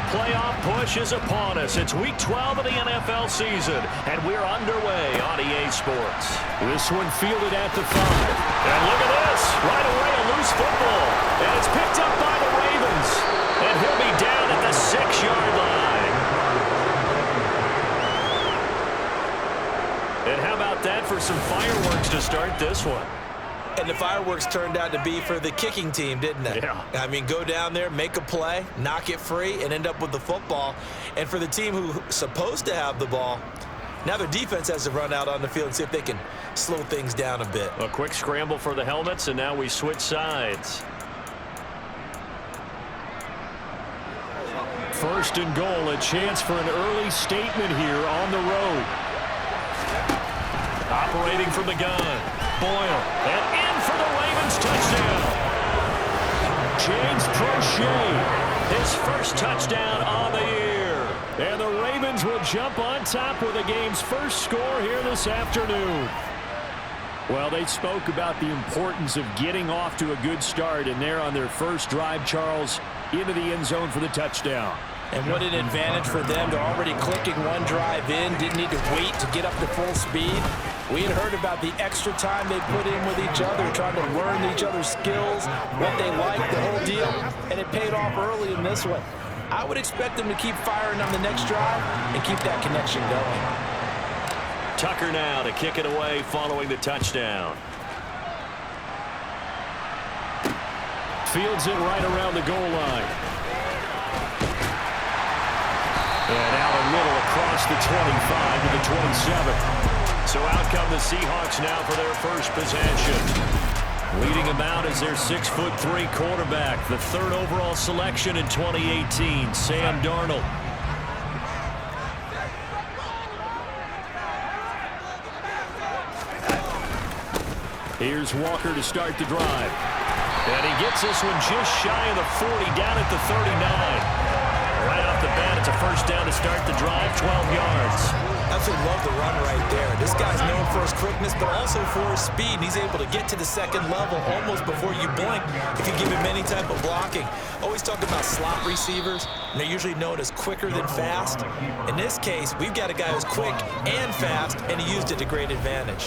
playoff push is upon us. It's Week 12 of the NFL season, and we're underway on EA Sports. This one fielded at the 5. And look at this. Right away, a loose football. And it's picked up by the Ravens. And he'll be down at the 6-yard line. And how about that for some fireworks to start this one? And the fireworks turned out to be for the kicking team, didn't they? Yeah. I mean, go down there, make a play, knock it free, and end up with the football. And for the team who's supposed to have the ball, now their defense has to run out on the field and see if they can slow things down a bit. A quick scramble for the helmets, and now we switch sides. First and goal, a chance for an early statement here on the road. Operating from the gun. Boyle, and in for the Ravens touchdown. James Prochet, his first touchdown on the year. And the Ravens will jump on top with the game's first score here this afternoon. Well, they spoke about the importance of getting off to a good start, and they're on their first drive, Charles, into the end zone for the touchdown. And what an advantage for them. They're already clicking one drive in, didn't need to wait to get up to full speed. We had heard about the extra time they put in with each other, trying to learn each other's skills, what they like, the whole deal, and it paid off early in this one. I would expect them to keep firing on the next drive and keep that connection going. Tucker now to kick it away following the touchdown. Fields it right around the goal line. And out a little across the 25 to the 27. So out come the Seahawks now for their first possession. Leading them out is their 6'3" quarterback, the 3rd overall selection in 2018, Sam Darnold. Here's Walker to start the drive. And he gets this one just shy of the 40, down at the 39. Right off the bat, it's a first down to start the drive, 12 yards. Absolutely love the run right there. This guy's known for his quickness, but also for his speed. And he's able to get to the second level almost before you blink if you give him any type of blocking. Always talk about slot receivers, and they're usually known as quicker than fast. In this case, we've got a guy who's quick and fast, and he used it to great advantage.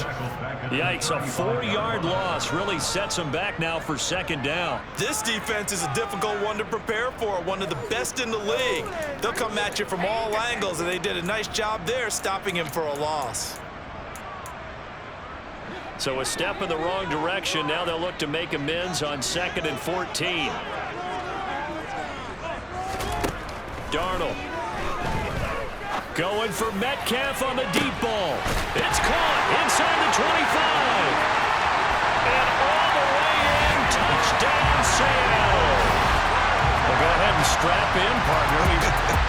Yikes, a 4-yard loss really sets him back now for second down. This defense is a difficult one to prepare for, one of the best in the league. They'll come at you from all angles, and they did a nice job there stopping him for a loss. So a step in the wrong direction. Now they'll look to make amends on 2nd and 14. Darnold. Going for Metcalf on the deep ball. It's caught inside the 25. And all the way in. Touchdown, Seattle. Well, go ahead and strap in, partner.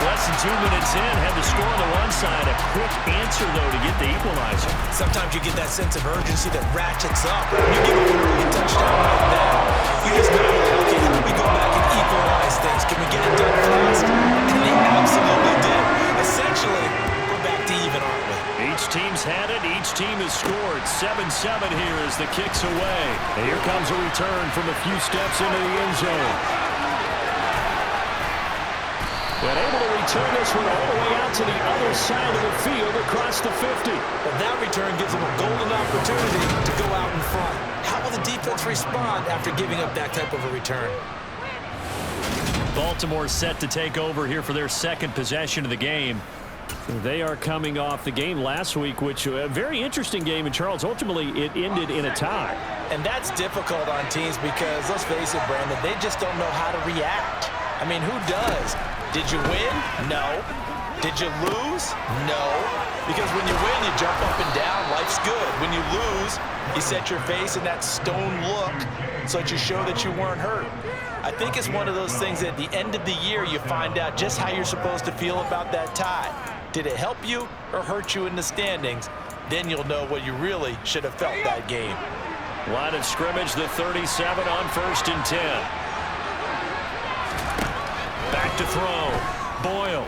Less than 2 minutes in, had the score on the one side. A quick answer, though, to get the equalizer. Sometimes you get that sense of urgency that ratchets up. You give up an early touchdown like that. You just know, okay, how do we go back and equalize things? Can we get it done fast? And they absolutely did. Essentially, we're back to even, aren't we? Each team's had it. Each team has scored. 7-7 here as the kick's away. And here comes a return from a few steps into the end zone. And able to return this one all the way out to the other side of the field across the 50. Well, that return gives them a golden opportunity to go out in front. How will the defense respond after giving up that type of a return? Baltimore set to take over here for their second possession of the game. They are coming off the game last week, which a very interesting game. And, Charles, ultimately it ended in a tie. And that's difficult on teams because, let's face it, Brandon, they just don't know how to react. I mean, who does? Did you win? No. Did you lose? No. Because when you win, you jump up and down. Life's good. When you lose, you set your face in that stone look so that you show that you weren't hurt. I think it's one of those things that at the end of the year, you find out just how you're supposed to feel about that tie. Did it help you or hurt you in the standings? Then you'll know what you really should have felt that game. Line of scrimmage, the 37 on 1st and 10. Back to throw. Boyle.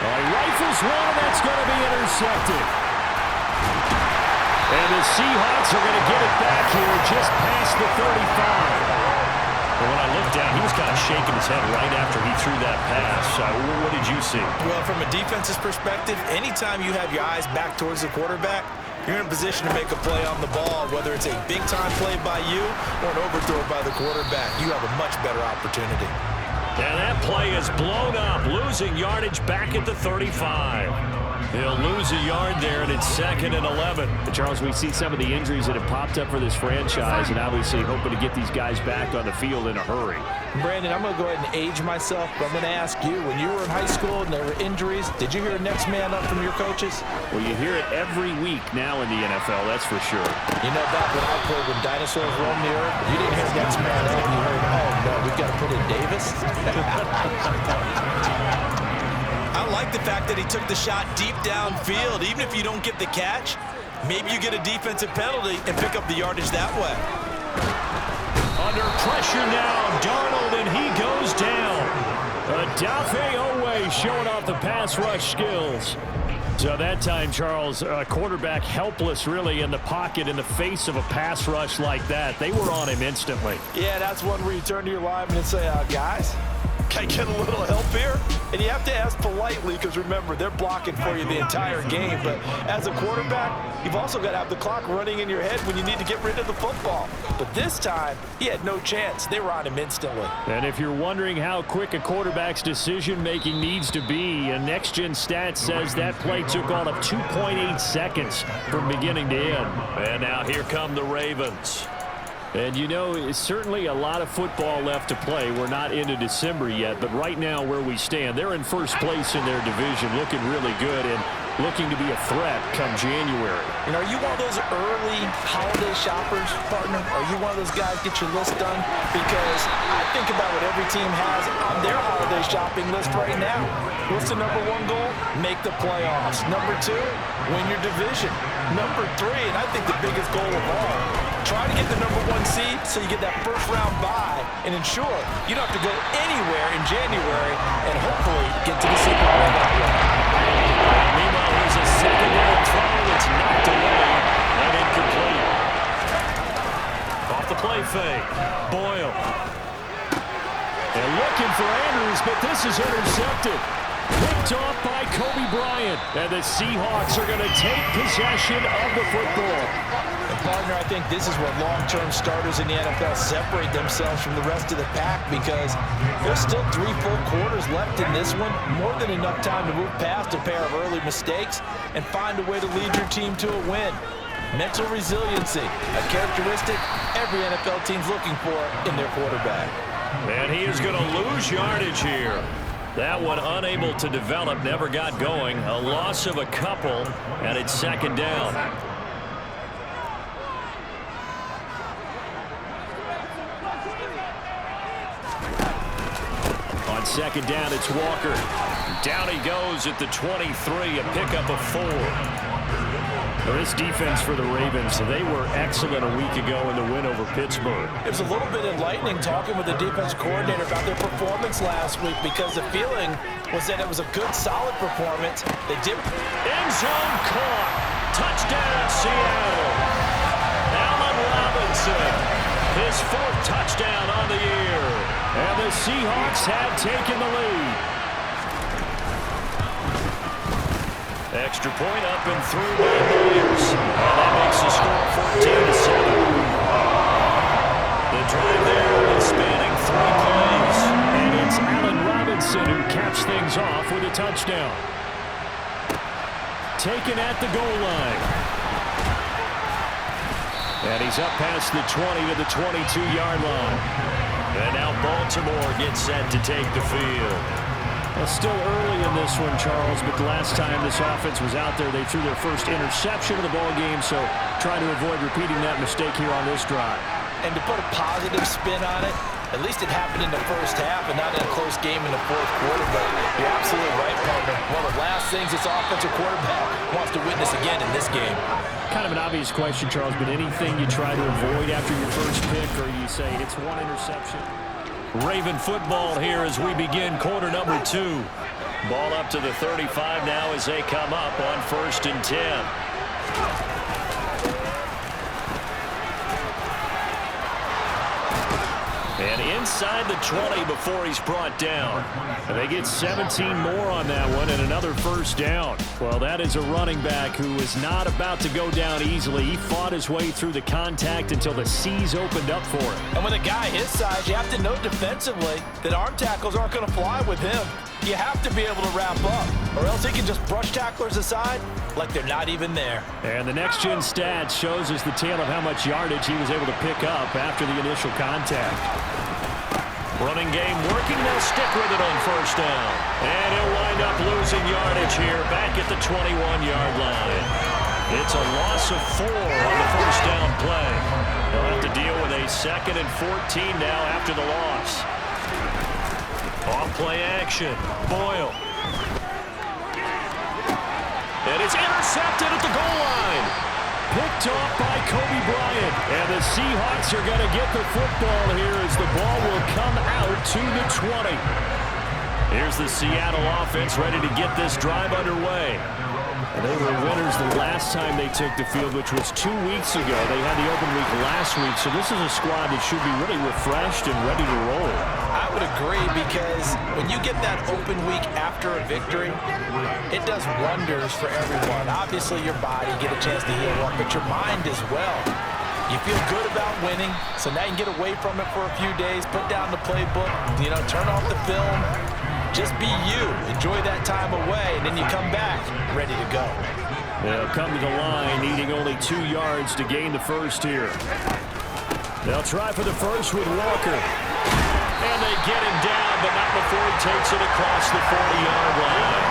Rifles one, and that's going to be intercepted. And the Seahawks are going to get it back here just past the 35. Well, when I looked down, he was kind of shaking his head right after he threw that pass. What did you see? Well, from a defense's perspective, anytime you have your eyes back towards the quarterback, you're in a position to make a play on the ball, whether it's a big-time play by you or an overthrow by the quarterback. You have a much better opportunity. And that play is blown up, losing yardage back at the 35. He'll lose a yard there, and it's 2nd and 11. Charles, we see some of the injuries that have popped up for this franchise, and obviously hoping to get these guys back on the field in a hurry. Brandon, I'm going to go ahead and age myself, but I'm going to ask you, when you were in high school and there were injuries, did you hear next man up from your coaches? Well, you hear it every week now in the NFL, that's for sure. You know, back when I played, when dinosaurs roamed the earth, you didn't hear next man up. You heard, oh, no, we've got to put in Davis. I like the fact that he took the shot deep downfield. Even if you don't get the catch, maybe you get a defensive penalty and pick up the yardage that way. Under pressure now, Darnold, and he goes down. Odafe Oweh showing off the pass rush skills. So that time, Charles, quarterback helpless really in the pocket in the face of a pass rush like that. They were on him instantly. Yeah, that's one where you turn to your lineman and say, guys, can I get a little help here? And you have to ask politely because, remember, they're blocking for you the entire game. But as a quarterback, you've also got to have the clock running in your head when you need to get rid of the football. But this time, he had no chance. They were on him instantly. And if you're wondering how quick a quarterback's decision-making needs to be, a next-gen stat says that play took all of 2.8 seconds from beginning to end. And now here come the Ravens. And, you know, it's certainly a lot of football left to play. We're not into December yet, but right now where we stand, they're in first place in their division, looking really good and looking to be a threat come January. And are you one of those early holiday shoppers, partner? Are you one of those guys get your list done? Because I think about what every team has on their holiday shopping list right now. What's the number one goal? Make the playoffs. Number two, win your division. Number three, and I think the biggest goal of all, try to get the number one seed so you get that first round bye and ensure you don't have to go anywhere in January and hopefully get to the Super Bowl that way. Meanwhile, here's a second down throw that's knocked away and incomplete. Off the play fake, Boyle. And looking for Andrews, but this is intercepted. Picked off by Kobe Bryant. And the Seahawks are going to take possession of the football. And partner, I think this is where long-term starters in the NFL separate themselves from the rest of the pack because there's still 3 full quarters left in this one. More than enough time to move past a pair of early mistakes and find a way to lead your team to a win. Mental resiliency, a characteristic every NFL team's looking for in their quarterback. And he is going to lose yardage here. That one unable to develop, never got going. A loss of a couple, and it's second down. On second down, it's Walker. Down he goes at the 23, a pickup of 4. This defense for the Ravens, they were excellent a week ago in the win over Pittsburgh. It was a little bit enlightening talking with the defense coordinator about their performance last week because the feeling was that it was a good, solid performance. They did. End zone caught. Touchdown, Seattle. Allen Robinson, his 4th touchdown on the year. And the Seahawks have taken the lead. Extra point up and through by Myers. And that makes the score 14-7. The drive there is spanning 3 plays. And it's Allen Robinson who caps things off with a touchdown. Taken at the goal line. And he's up past the 20 to the 22-yard line. And now Baltimore gets set to take the field. Well, still early in this one, Charles, but the last time this offense was out there, they threw their first interception of the ball game, so trying to avoid repeating that mistake here on this drive. And to put a positive spin on it, at least it happened in the first half and not in a close game in the 4th quarter. But you're absolutely right, partner. One of the last things this offensive quarterback wants to witness again in this game. Kind of an obvious question, Charles, but anything you try to avoid after your first pick, or you say it's 1 interception? Raven football here as we begin quarter number 2. Ball up to the 35 now as they come up on 1st and 10. And inside the 20 before he's brought down. And they get 17 more on that one and another first down. Well, that is a running back who is not about to go down easily. He fought his way through the contact until the C's opened up for him. And with a guy his size, you have to know defensively that arm tackles aren't going to fly with him. You have to be able to wrap up, or else he can just brush tacklers aside like they're not even there. And the next-gen stats shows us the tale of how much yardage he was able to pick up after the initial contact. Running game working. They'll stick with it on first down. And he'll wind up losing yardage here back at the 21-yard line. It's a loss of 4 on the first down play. They'll have to deal with a 2nd and 14 now after the loss. Off play action. Boyle. And it's intercepted at the goal line. Picked off by Kobe Bryant. And the Seahawks are going to get the football here as the ball will come out to the 20. Here's the Seattle offense ready to get this drive underway. And they were winners the last time they took the field, which was 2 weeks ago. They had the open week last week, so this is a squad that should be really refreshed and ready to roll. I would agree, because when you get that open week after a victory, it does wonders for everyone. Obviously, your body, get a chance to heal up, but your mind as well. You feel good about winning, so now you can get away from it for a few days, put down the playbook, turn off the film. Just be you. Enjoy that time away, and then you come back ready to go. They'll come to the line, needing only 2 yards to gain the first here. They'll try for the first with Walker. And they get him down, but not before he takes it across the 40-yard line.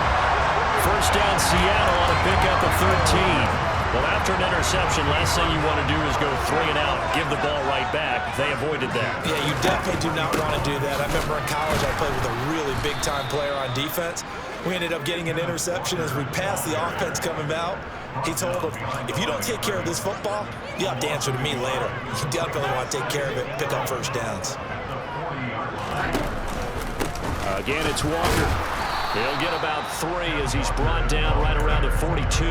First down, Seattle on a pickup of 13. Well, after an interception, last thing you want to do is go 3 and out, give the ball right back. They avoided that. Yeah, you definitely do not want to do that. I remember in college I played with a really big-time player on defense. We ended up getting an interception as we passed the offense coming out. He told him, if you don't take care of this football, you have to answer to me later. You definitely want to take care of it, pick up first downs. Again, it's Walker. He'll get about 3 as he's brought down right around the 42.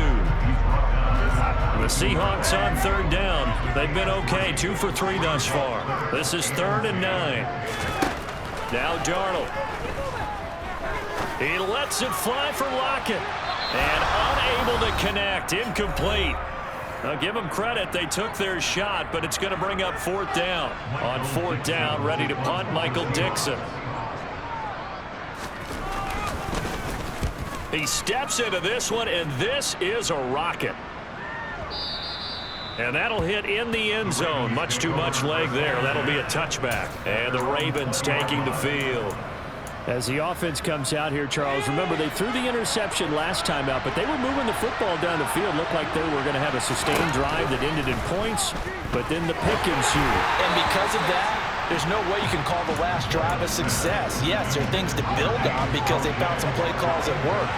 The Seahawks on 3rd down. They've been okay, 2 for 3 thus far. This is 3rd and 9. Now Darnold. He lets it fly for Lockett. And unable to connect. Incomplete. Now give them credit. They took their shot, but it's going to bring up 4th down. On 4th down, ready to punt, Michael Dixon. He steps into this one, and this is a rocket. And that'll hit in the end zone. Much too much leg there. That'll be a touchback. And the Ravens taking the field. As the offense comes out here, Charles, remember they threw the interception last time out, but they were moving the football down the field. Looked like they were going to have a sustained drive that ended in points, but then the pick ensued. And because of that, there's no way you can call the last drive a success. Yes, there are things to build on because they found some play calls that work.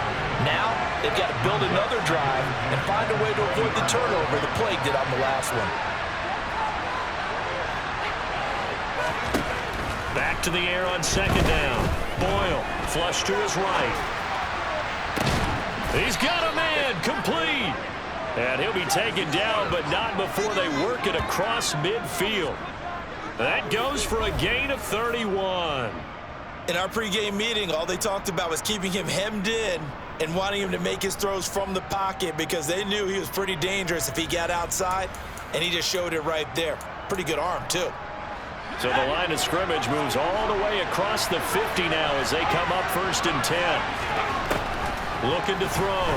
Now, they've got to build another drive and find a way to avoid the turnover the plague did on the last one. Back to the air on 2nd down. Boyle, flush to his right. He's got a man, complete. And he'll be taken down, but not before they work it across midfield. That goes for a gain of 31. In our pregame meeting, all they talked about was keeping him hemmed in and wanting him to make his throws from the pocket because they knew he was pretty dangerous if he got outside, and he just showed it right there. Pretty good arm, too. So the line of scrimmage moves all the way across the 50 now as they come up 1st and 10. Looking to throw.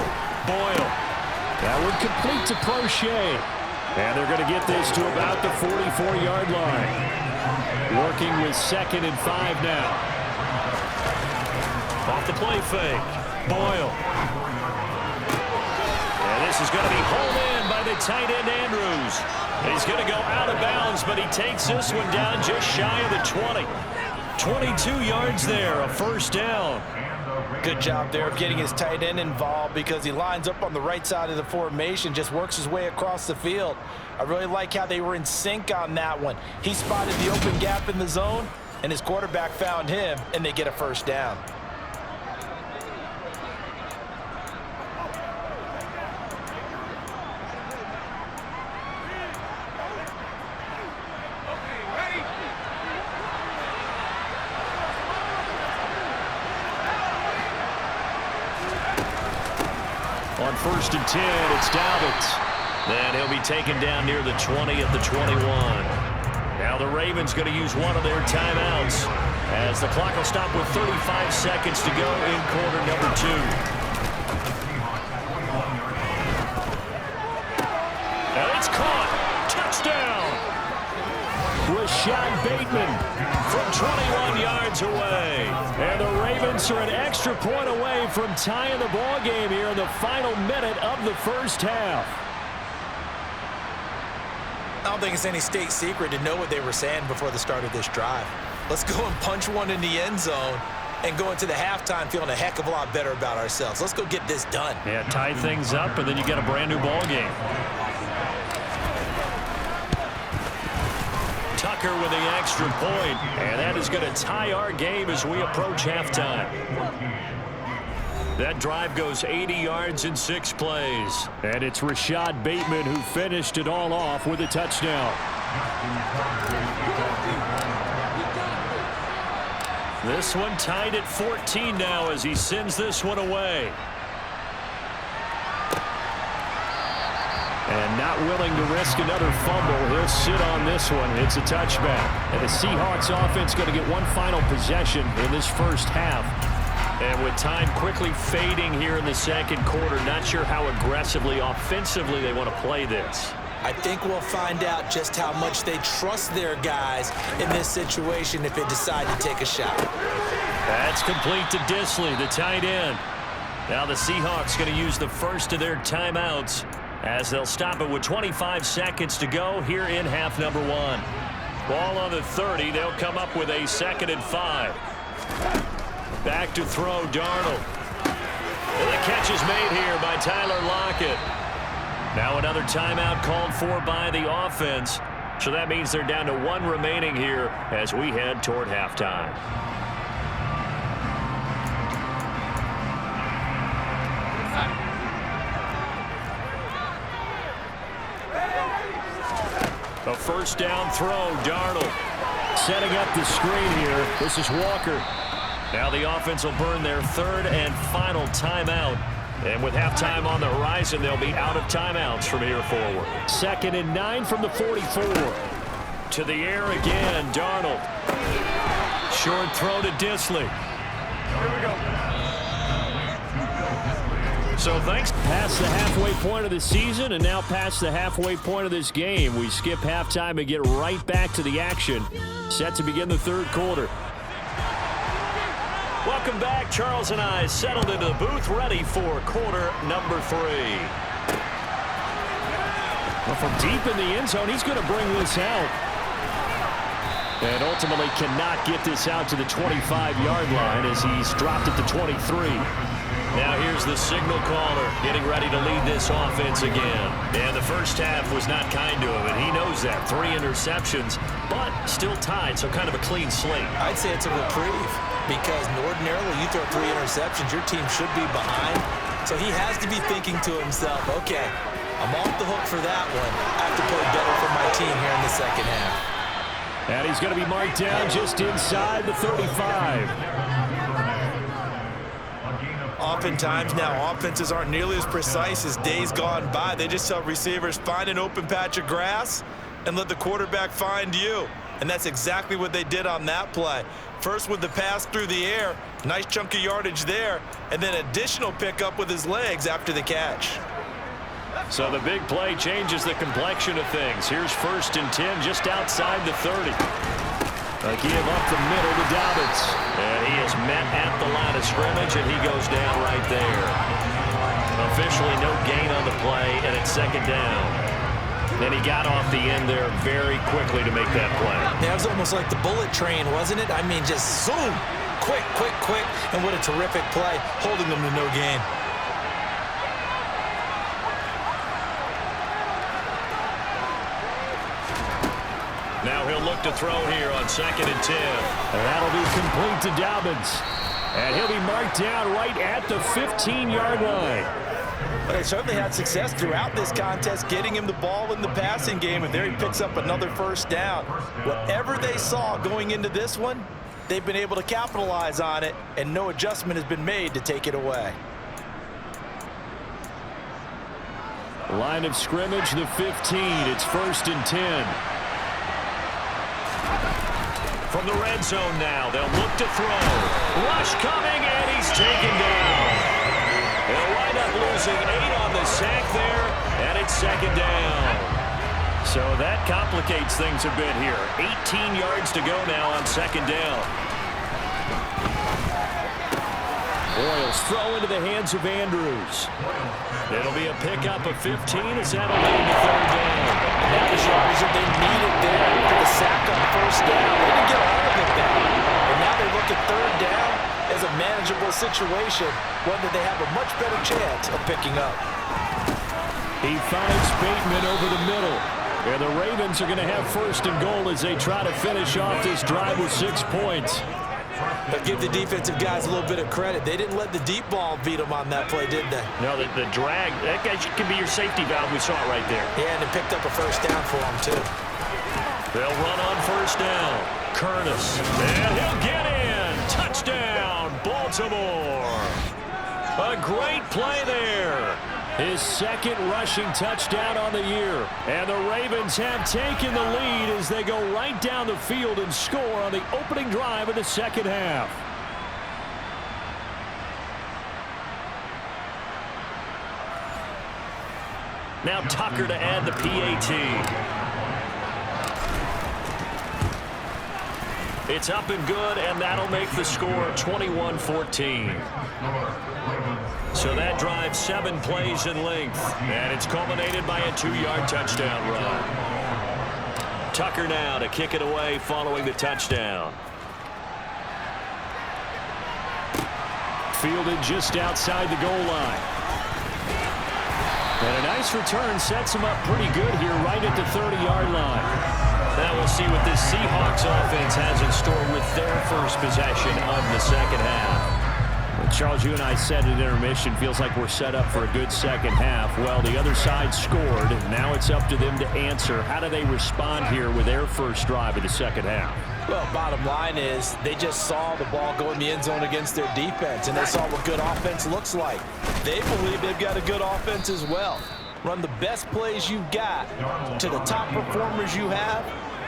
Boyle. That would complete to Crochet. And they're going to get this to about the 44-yard line. Working with 2nd and 5 now. Off the play fake. Boyle. And this is going to be hauled in by the tight end Andrews. He's going to go out of bounds, but he takes this one down just shy of the 20. 22 yards there, a first down. Good job there of getting his tight end involved because he lines up on the right side of the formation, just works his way across the field. I really like how they were in sync on that one. He spotted the open gap in the zone, and his quarterback found him, and they get a first down. first and 10. It's Dobbins. And he'll be taken down near the 20 at the 21. Now the Ravens going to use one of their timeouts as the clock will stop with 35 seconds to go in quarter number 2. And it's caught. Touchdown. Rashad Bateman from 21 yards away. And the Ravens are an extra point away from tying the ball game here in the final minute of the first half. I don't think it's any state secret to know what they were saying before the start of this drive. Let's go and punch one in the end zone and go into the halftime feeling a heck of a lot better about ourselves. Let's go get this done. Yeah, tie things up, and then you get a brand new ball game. Tucker with the extra point, and that is going to tie our game as we approach halftime. That drive goes 80 yards in 6 plays. And it's Rashad Bateman who finished it all off with a touchdown. This one tied at 14 now as he sends this one away. And not willing to risk another fumble, he'll sit on this one. It's a touchback. And the Seahawks offense going to get one final possession in this first half. And with time quickly fading here in the second quarter, not sure how aggressively, offensively they want to play this. I think we'll find out just how much they trust their guys in this situation if they decide to take a shot. That's complete to Disley, the tight end. Now the Seahawks going to use the first of their timeouts as they'll stop it with 25 seconds to go here in half number 1. Ball on the 30. They'll come up with a 2nd and 5. Back to throw, Darnold. And the catch is made here by Tyler Lockett. Now another timeout called for by the offense. So that means they're down to 1 remaining here as we head toward halftime. A first down throw, Darnold. Setting up the screen here. This is Walker. Now the offense will burn their 3rd and final timeout. And with halftime on the horizon, they'll be out of timeouts from here forward. 2nd and 9 from the 44. To the air again, Darnold. Short throw to Disley. Here we go. So thanks. Past the halfway point of the season and now past the halfway point of this game. We skip halftime and get right back to the action. Set to begin the 3rd quarter. Welcome back. Charles and I settled into the booth, ready for quarter number 3. Well, from deep in the end zone, he's going to bring this out. And ultimately cannot get this out to the 25-yard line as he's dropped it to 23. Now here's the signal caller getting ready to lead this offense again. And the first half was not kind to him, and he knows that. 3 interceptions, but still tied, so kind of a clean slate. I'd say it's a reprieve because ordinarily you throw 3 interceptions, your team should be behind. So he has to be thinking to himself, okay, I'm off the hook for that one. I have to play better for my team here in the second half. And he's going to be marked down just inside the 35. Oftentimes now, offenses aren't nearly as precise as days gone by. They just tell receivers, find an open patch of grass and let the quarterback find you. And that's exactly what they did on that play. First with the pass through the air, nice chunk of yardage there, and then additional pickup with his legs after the catch. So the big play changes the complexion of things. Here's 1st and 10 just outside the 30. A give up the middle to Dobbins. And he is met at the line of scrimmage, and he goes down right there. Officially no gain on the play, and it's 2nd down. And he got off the end there very quickly to make that play. Yeah, it was almost like the bullet train, wasn't it? I mean, just zoom, quick, quick, quick, and what a terrific play, holding them to no gain. Now he'll look to throw here on 2nd and 10. And that'll be complete to Dobbins. And he'll be marked down right at the 15-yard line. They certainly had success throughout this contest, getting him the ball in the passing game, and there he picks up another 1st down. Whatever they saw going into this one, they've been able to capitalize on it, and no adjustment has been made to take it away. Line of scrimmage, the 15. It's 1st and 10. From the red zone now, they'll look to throw. Rush coming, and he's taken down. They'll wind up losing 8 on the sack there, and it's 2nd down. So that complicates things a bit here. 18 yards to go now on 2nd down. Royals throw into the hands of Andrews. It'll be a pickup of 15 as that'll lead to 3rd down. That was yards that they needed there for the sack on 1st down. They didn't get all of it back. And now they look at 3rd down as a manageable situation, one that they have a much better chance of picking up. He finds Bateman over the middle. And the Ravens are going to have 1st and goal as they try to finish off this drive with 6 points. But give the defensive guys a little bit of credit. They didn't let the deep ball beat them on that play, did they? No, the drag, that guy can be your safety valve. We saw it right there. Yeah, and it picked up a 1st down for them, too. They'll run on 1st down. Curtis. And he'll get in. Touchdown, Baltimore. A great play there. His 2nd rushing touchdown on the year. And the Ravens have taken the lead as they go right down the field and score on the opening drive of the 2nd half. Now Tucker to add the PAT. It's up and good, and that'll make the score 21-14. So that drive 7 plays in length, and it's culminated by a 2-yard touchdown run. Tucker now to kick it away following the touchdown. Fielded just outside the goal line. And a nice return sets him up pretty good here right at the 30-yard line. Now we'll see what this Seahawks offense has in store with their first possession of the 2nd half. Charles, you and I said at intermission, feels like we're set up for a good 2nd half. Well, the other side scored. Now it's up to them to answer. How do they respond here with their first drive of the 2nd half? Well, bottom line is they just saw the ball go in the end zone against their defense, and they saw what good offense looks like. They believe they've got a good offense as well. Run the best plays you've got to the top performers you have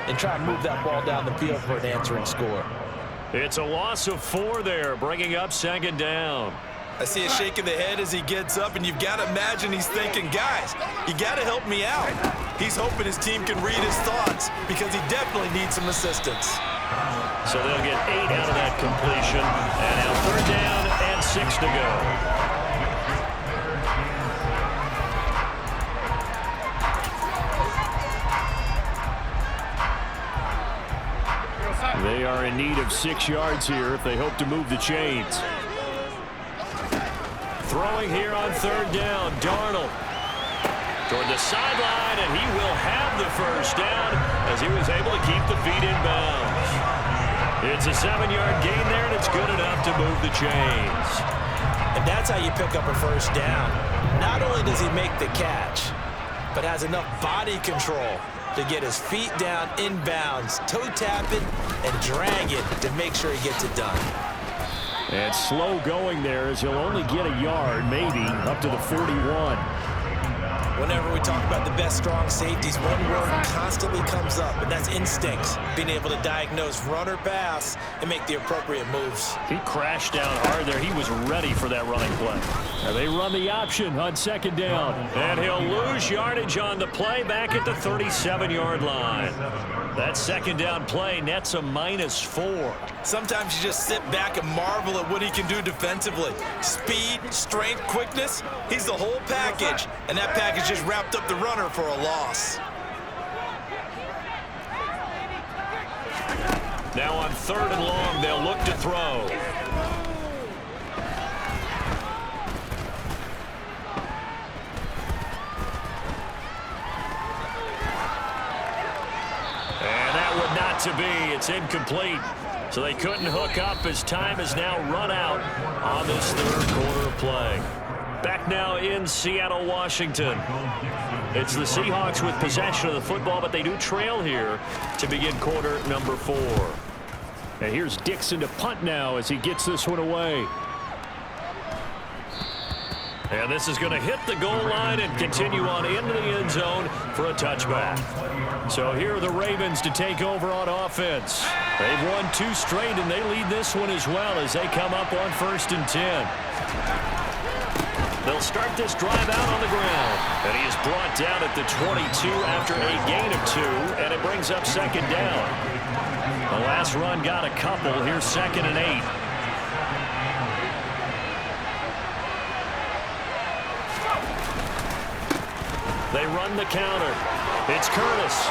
and try and move that ball down the field for an answering score. It's a loss of 4 there, bringing up 2nd down. I see a shake of the head as he gets up, and you've got to imagine he's thinking, guys, you got to help me out. He's hoping his team can read his thoughts because he definitely needs some assistance. So they'll get 8 out of that completion, and now 3rd down and 6 to go. They are in need of 6 yards here if they hope to move the chains. Throwing here on 3rd down, Darnold toward the sideline, and he will have the 1st down as he was able to keep the feet in bounds. It's a 7-yard gain there, and it's good enough to move the chains. And that's how you pick up a 1st down. Not only does he make the catch, but has enough body control to get his feet down inbounds, toe tap it, and drag it to make sure he gets it done. And slow going there as he'll only get a yard, maybe, up to the 41. Whenever we talk about the best strong safeties, one word constantly comes up, and that's instincts. Being able to diagnose run or pass and make the appropriate moves. He crashed down hard there. He was ready for that running play. And they run the option on 2nd down. And he'll lose yardage on the play back at the 37-yard line. That 2nd down play nets a -4. Sometimes you just sit back and marvel at what he can do defensively. Speed, strength, quickness, he's the whole package. And that package just wrapped up the runner for a loss. Now on 3rd and long, they'll look to throw. And that would not to be. It's incomplete. So they couldn't hook up as time has now run out on this 3rd quarter of play. Back now in Seattle, Washington. It's the Seahawks with possession of the football, but they do trail here to begin quarter number 4. And here's Dixon to punt now as he gets this one away. And this is going to hit the goal line and continue on into the end zone for a touchback. So here are the Ravens to take over on offense. They've won 2 straight, and they lead this one as well as they come up on 1st and 10. They'll start this drive out on the ground. And he is brought down at the 22 after a gain of 2, and it brings up 2nd down. The last run got a couple. Here's 2nd and 8. They run the counter. It's Curtis.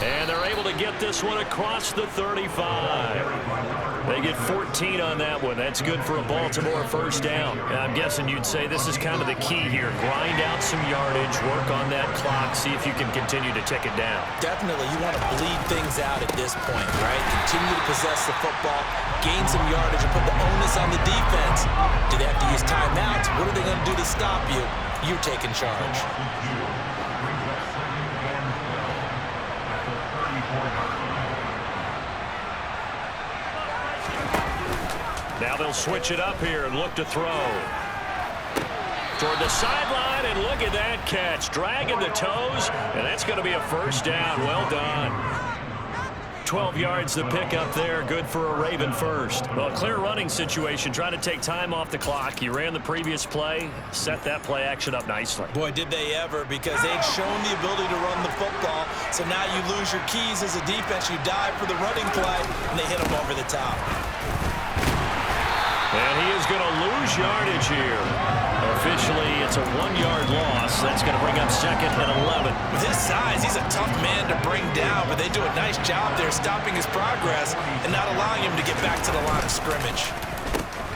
And they're able to get this one across the 35. They get 14 on that one. That's good for a Baltimore 1st down. I'm guessing you'd say this is kind of the key here. Grind out some yardage, work on that clock, see if you can continue to tick it down. Definitely, you want to bleed things out at this point, right? Continue to possess the football, gain some yardage, and put the onus on the defense. Do they have to use timeouts? What are they going to do to stop you? You're taking charge. Now they'll switch it up here and look to throw. Toward the sideline, and look at that catch. Dragging the toes, and that's going to be a 1st down. Well done. 12 yards to pick up there. Good for a Raven 1st. Well, clear running situation. Trying to take time off the clock. You ran the previous play. Set that play action up nicely. Boy, did they ever, because they'd shown the ability to run the football. So now you lose your keys as a defense. You dive for the running play, and they hit them over the top. And he is going to lose yardage here. Officially, it's a 1-yard loss. That's going to bring up 2nd and 11. With his size, he's a tough man to bring down, but they do a nice job there stopping his progress and not allowing him to get back to the line of scrimmage.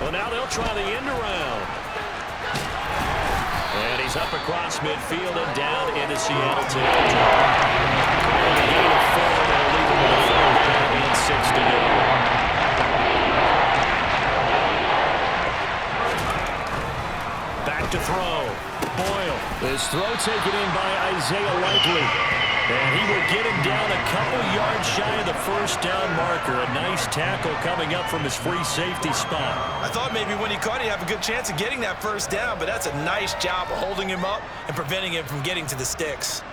Well, now they'll try the end around. And he's up across midfield and down into Seattle territory. And a gain of 4, they'll leave him with a 3rd down and 6 to go. To throw. Boyle. His throw taken in by Isaiah Likely. And he will get him down a couple yards shy of the 1st down marker. A nice tackle coming up from his free safety spot. I thought maybe when he caught, he'd have a good chance of getting that 1st down, but that's a nice job of holding him up and preventing him from getting to the sticks.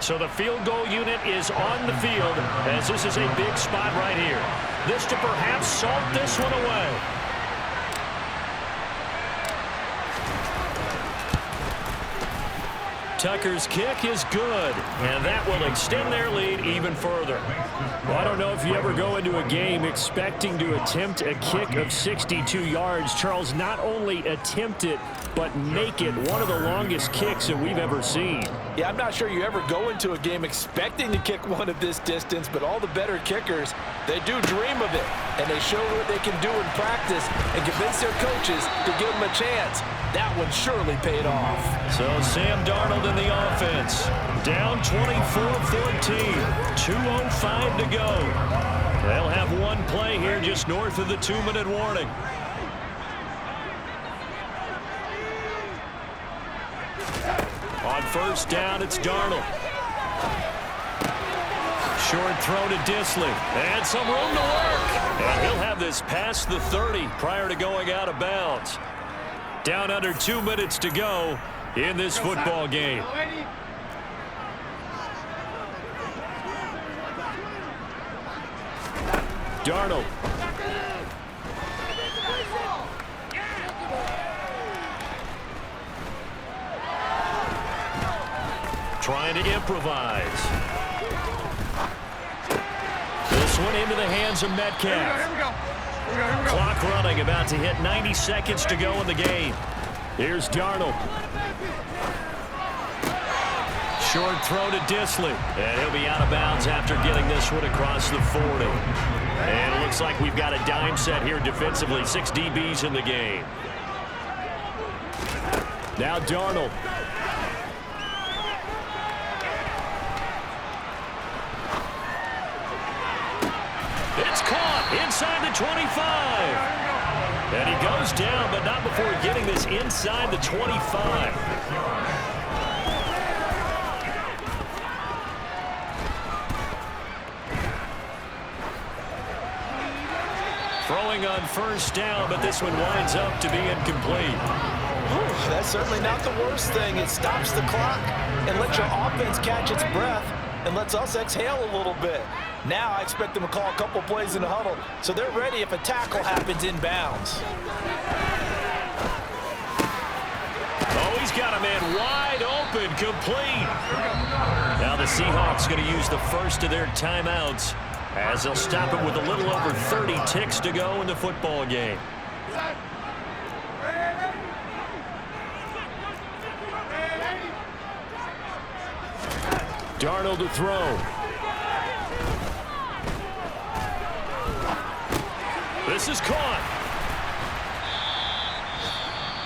So the field goal unit is on the field as this is a big spot right here. This to perhaps salt this one away. Tucker's kick is good, and that will extend their lead even further. Well, I don't know if you ever go into a game expecting to attempt a kick of 62 yards. Charles, not only attempt it, but make it one of the longest kicks that we've ever seen. Yeah, I'm not sure you ever go into a game expecting to kick one of this distance, but all the better kickers, they do dream of it, and they show what they can do in practice and convince their coaches to give them a chance. That one surely paid off. So Sam Darnold in the offense. Down 24-14. 2:05 to go. They'll have one play here just north of the 2-minute warning. On 1st down, it's Darnold. Short throw to Disley. And some room to work. And he'll have this past the 30 prior to going out of bounds. Down under 2 minutes to go in this football game. Darnold. Trying to improvise. This one into the hands of Metcalf. Here we go. Clock running, about to hit 90 seconds to go in the game. Here's Darnold. Short throw to Disley. And he'll be out of bounds after getting this one across the 40. And it looks like we've got a dime set here defensively. 6 DBs in the game. Now Darnold. It's caught inside the 25. And he goes down, but not before getting this inside the 25. Throwing on first down, but this one winds up to be incomplete. That's certainly not the worst thing. It stops the clock and lets your offense catch its breath and lets us exhale a little bit. Now I expect them to call a couple plays in the huddle so they're ready if a tackle happens inbounds. Oh, he's got a man wide open, complete. Now the Seahawks going to use the first of their timeouts as they'll stop it with a little over 30 ticks to go in the football game. Darnold to throw. This is caught.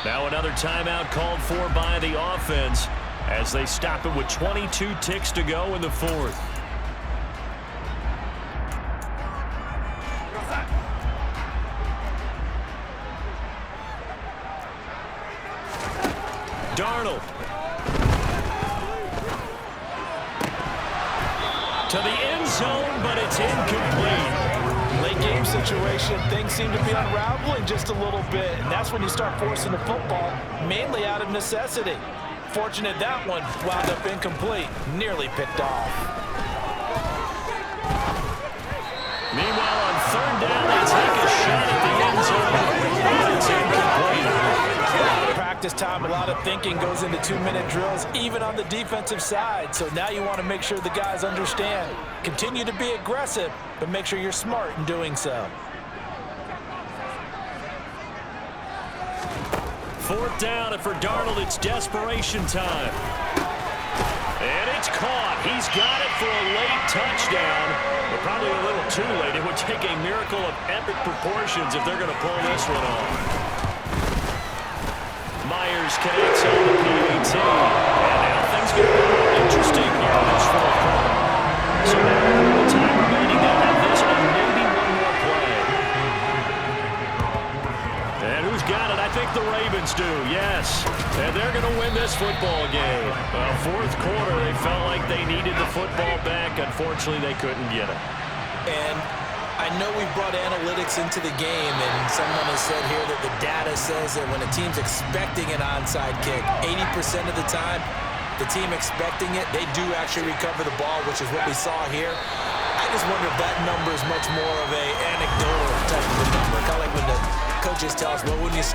Now another timeout called for by the offense as they stop it with 22 ticks to go in the fourth. Darnold. To the end zone, but it's incomplete. Late game situation, things seem to be unraveling just a little bit, and that's when you start forcing the football, mainly out of necessity. Fortunate that one wound up incomplete, nearly picked off. Meanwhile, on third down, they take a shot at the end zone, but it's incomplete. Practice time, a lot of thinking goes into 2-minute drills, even on the defensive side. So now you want to make sure the guys understand. Continue to be aggressive, but make sure you're smart in doing so. Fourth down, and for Darnold, it's desperation time. And it's caught. He's got it for a late touchdown, but probably a little too late. It would take a miracle of epic proportions if they're going to pull this one off. Myers connects on the PAT. And now things get a little interesting here in this fourth quarter. So now with time remaining, they'll have this and maybe one more play. And who's got it? I think the Ravens do, yes. And they're going to win this football game. Fourth quarter, they felt like they needed the football back. Unfortunately, they couldn't get it. And I know we brought analytics into the game, and someone has said here that the data says that when a team's expecting an onside kick, 80% of the time, the team expecting it, they do actually recover the ball, which is what we saw here. I just wonder if that number is much more of a anecdotal type of a number, kind of like when the coaches tell us, well, when you score